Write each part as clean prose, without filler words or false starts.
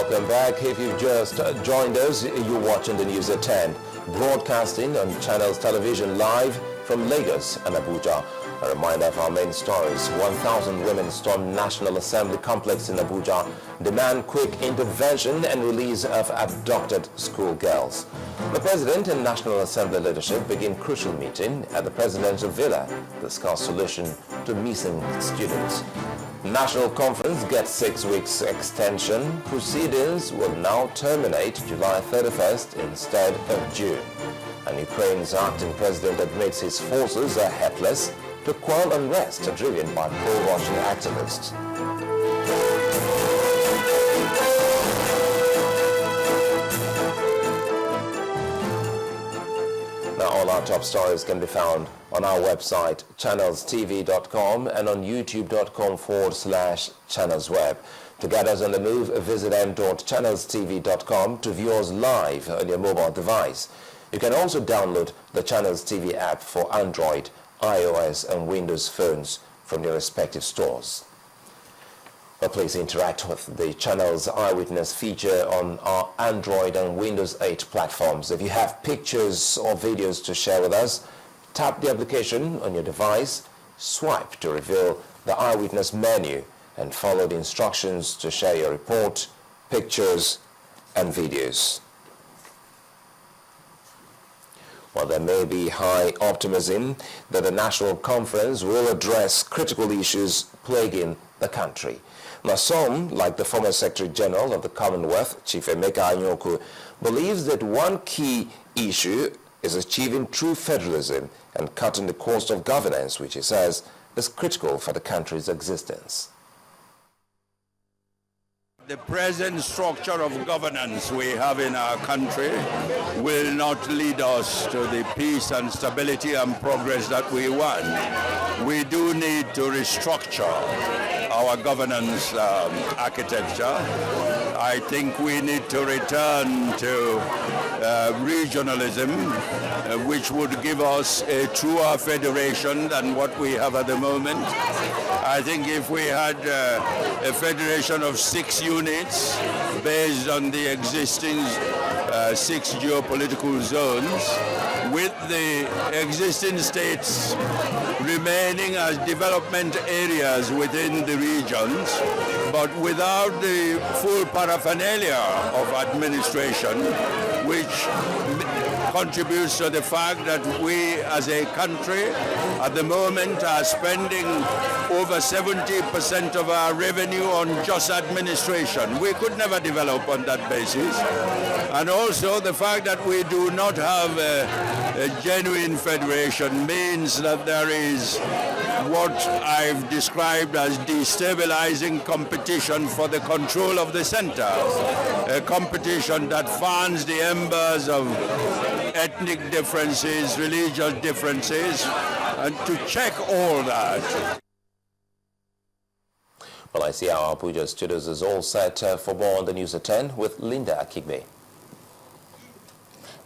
Welcome back. If you've just joined us, you're watching the news at 10, broadcasting on Channels Television live from Lagos and Abuja. A reminder of our main stories. 1,000 women stormed National Assembly complex in Abuja, demand quick intervention and release of abducted schoolgirls. The President and National Assembly leadership begin crucial meeting at the Presidential Villa to discuss solution to missing students. National Conference gets 6 weeks extension. Proceedings will now terminate July 31st instead of June. And Ukraine's acting president admits his forces are helpless to quell unrest driven by pro-Russian activists. Now, all our top stories can be found on our website, ChannelsTV.com, and on YouTube.com/ChannelsWeb. To get us on the move, visit m.channelstv.com to view us live on your mobile device. You can also download the Channels TV app for Android, iOS, and Windows phones from your respective stores. Well, please interact with the Channels Eyewitness feature on our Android and Windows 8 platforms. If you have pictures or videos to share with us, tap the application on your device, swipe to reveal the Eyewitness menu, and follow the instructions to share your report, pictures, and videos. While there may be high optimism that the National Conference will address critical issues plaguing the country. Now, some, like the former Secretary General of the Commonwealth, Chief Emeka Anyaoku, believes that one key issue is achieving true federalism and cutting the cost of governance, which he says is critical for the country's existence. The present structure of governance we have in our country will not lead us to the peace and stability and progress that we want. We do need to restructure our governance architecture. I think we need to return to regionalism, which would give us a truer federation than what we have at the moment. I think if we had a federation of 6 units based on the existing 6 geopolitical zones, with the existing states remaining as development areas within the regions, but without the full paraphernalia of administration, which contributes to the fact that we as a country at the moment are spending over 70% of our revenue on just administration. We could never develop on that basis. And also the fact that we do not have a genuine federation means that there is what I've described as destabilizing competition for the control of the center, a competition that fans the embers of ethnic differences, religious differences, and to check all that. Well, I see our Abuja studios is all set for more on the news at 10 with Linda Akigbe.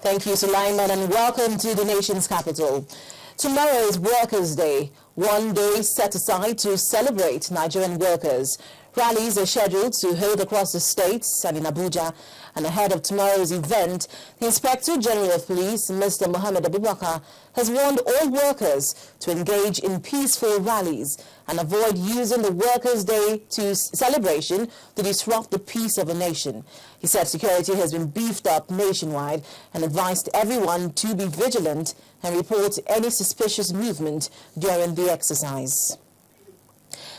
Thank you, Sulaiman, and welcome to the nation's capital. Tomorrow is Workers' Day, one day set aside to celebrate Nigerian workers. Rallies are scheduled to hold across the states and in Abuja. And ahead of tomorrow's event, the Inspector General of Police, Mr. Mohammed Abubakar, has warned all workers to engage in peaceful rallies and avoid using the Workers' Day celebration to disrupt the peace of a nation. He said security has been beefed up nationwide and advised everyone to be vigilant and report any suspicious movement during the exercise.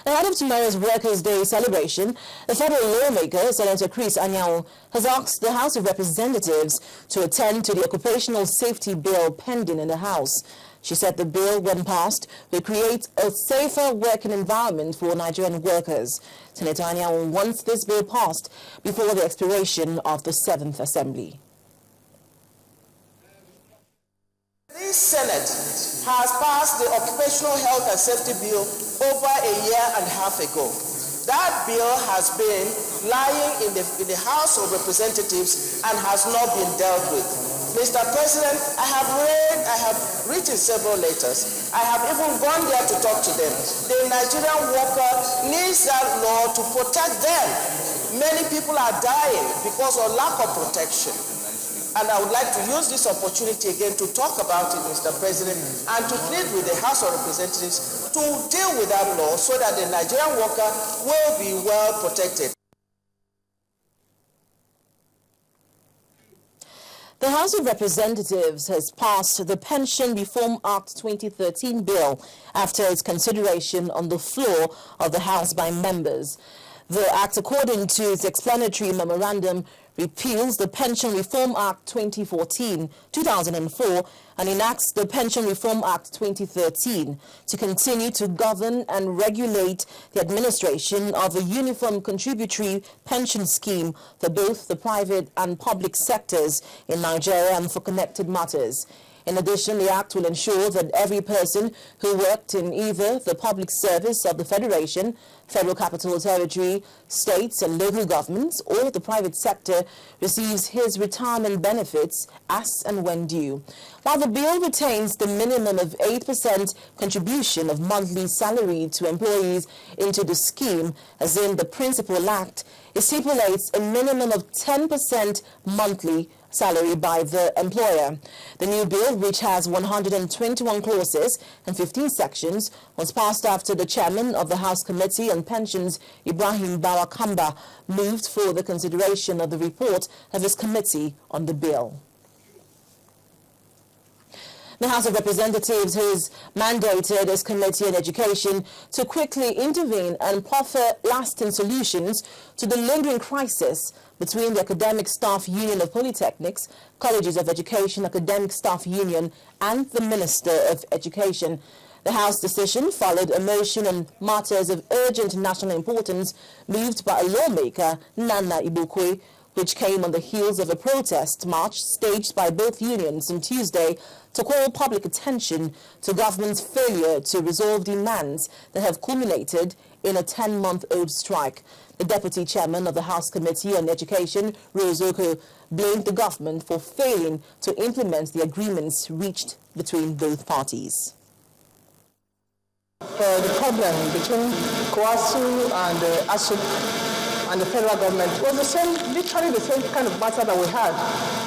Ahead of tomorrow's Workers' Day celebration, the federal lawmaker, Senator Chris Anyanwu, has asked the House of Representatives to attend to the occupational safety bill pending in the House. She said the bill, when passed, will create a safer working environment for Nigerian workers. Senator Anyanwu wants this bill passed before the expiration of the 7th Assembly. The Senate has passed the Occupational Health and Safety Bill over a year and a half ago. That bill has been lying in the House of Representatives and has not been dealt with. Mr. President, I have written several letters. I have even gone there to talk to them. The Nigerian worker needs that law to protect them. Many people are dying because of lack of protection. And I would like to use this opportunity again to talk about it, Mr. President, and to plead with the House of Representatives to deal with that law so that the Nigerian worker will be well protected. The House of Representatives has passed the Pension Reform Act 2013 bill after its consideration on the floor of the House by members. The act, according to its explanatory memorandum, repeals the Pension Reform Act 2004 and enacts the Pension Reform Act 2013 to continue to govern and regulate the administration of a uniform contributory pension scheme for both the private and public sectors in Nigeria and for connected matters. In addition, the Act will ensure that every person who worked in either the public service of the Federation, Federal Capital Territory, states and local governments, or the private sector receives his retirement benefits as and when due. While the bill retains the minimum of 8% contribution of monthly salary to employees into the scheme, as in the Principal Act, it stipulates a minimum of 10% monthly salary by the employer. The new bill, which has 121 clauses and 15 sections, was passed after the chairman of the House Committee on Pensions, Ibrahim Barakamba, moved for the consideration of the report of his committee on the bill. The House of Representatives has mandated its Committee on Education to quickly intervene and proffer lasting solutions to the lingering crisis between the Academic Staff Union of Polytechnics, Colleges of Education Academic Staff Union, and the Minister of Education. The House decision followed a motion on matters of urgent national importance moved by a lawmaker, Nana Ibukwe, which came on the heels of a protest march staged by both unions on Tuesday to call public attention to government's failure to resolve demands that have culminated in a 10-month-old strike. The Deputy Chairman of the House Committee on Education, Rose Oko, blamed the government for failing to implement the agreements reached between both parties. The problem between COASU and ASUP and the federal government was the same, literally the same kind of matter that we had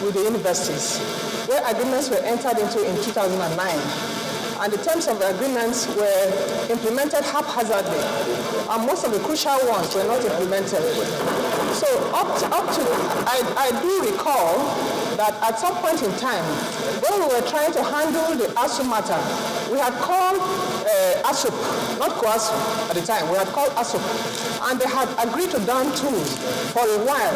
with the universities, where agreements were entered into in 2009. And the terms of the agreements were implemented haphazardly, and most of the crucial ones were not implemented. So I do recall that at some point in time, when we were trying to handle the ASU matter, we had called ASUP, not COASU at the time, we had called ASUP, and they had agreed to down tools for a while.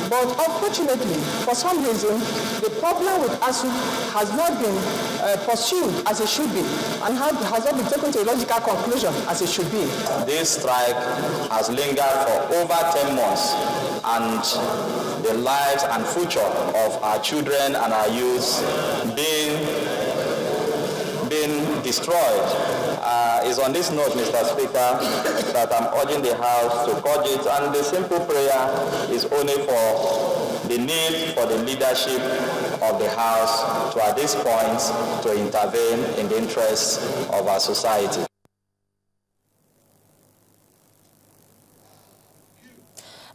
But unfortunately, for some reason, the problem with ASU has not been pursued as it should be, and has not been taken to a logical conclusion as it should be. This strike has lingered for over 10 months, and the lives and future of our children and our youth being destroyed. Is on this note, Mr. Speaker, that I'm urging the House to purge it, and the simple prayer is only for the need for the leadership of the House to, at this point, to intervene in the interests of our society.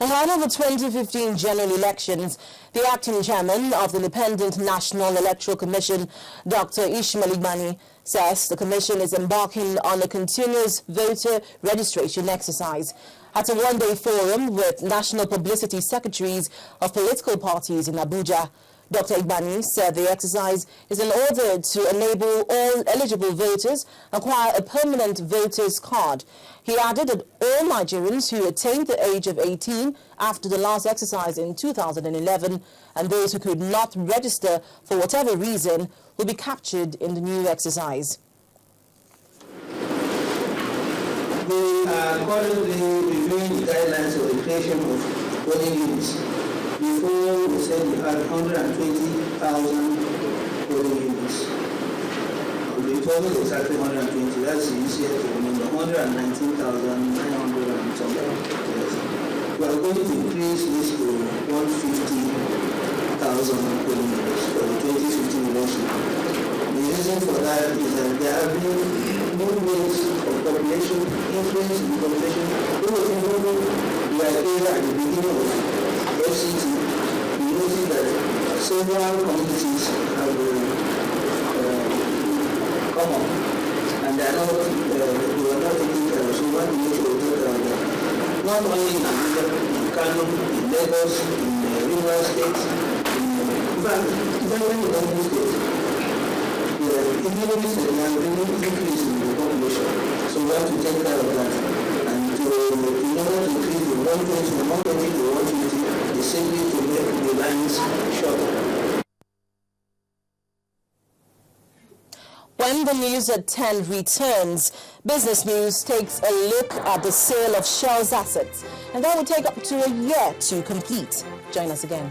Ahead of the 2015 general elections, the acting chairman of the Independent National Electoral Commission, Dr. Ishmael Igbani, says the commission is embarking on a continuous voter registration exercise. At a one-day forum with national publicity secretaries of political parties in Abuja, Dr. Igbani said the exercise is in order to enable all eligible voters acquire a permanent voter's card. He added that all Nigerians who attained the age of 18 after the last exercise in 2011 and those who could not register for whatever reason will be captured in the new exercise. We are currently reviewing the guidelines of the creation of voting units. Before we said we had 120,000 voting units. The total is exactly 120. That's easier to remember. 119,900 and something. Yes. We are going to increase this to 150,000 voting units for the 2015 election. The reason for that is that there have been new waves of population, increase in population, were here at the beginning of FCT, we noticed that several communities have come up, and they were not taking care of. So we want to make sure we take care of that. Not only in Abuja, in Kano, in Lagos, in Rivers State, in fact, even when we don't use it, the economies are really increasing in the population. So we have to take care of that. And in order to increase the 120 from 120 to 150, they simply to make the lines shorter. When the news at 10 returns, Business News takes a look at the sale of Shell's assets, and that will take up to a year to complete. Join us again.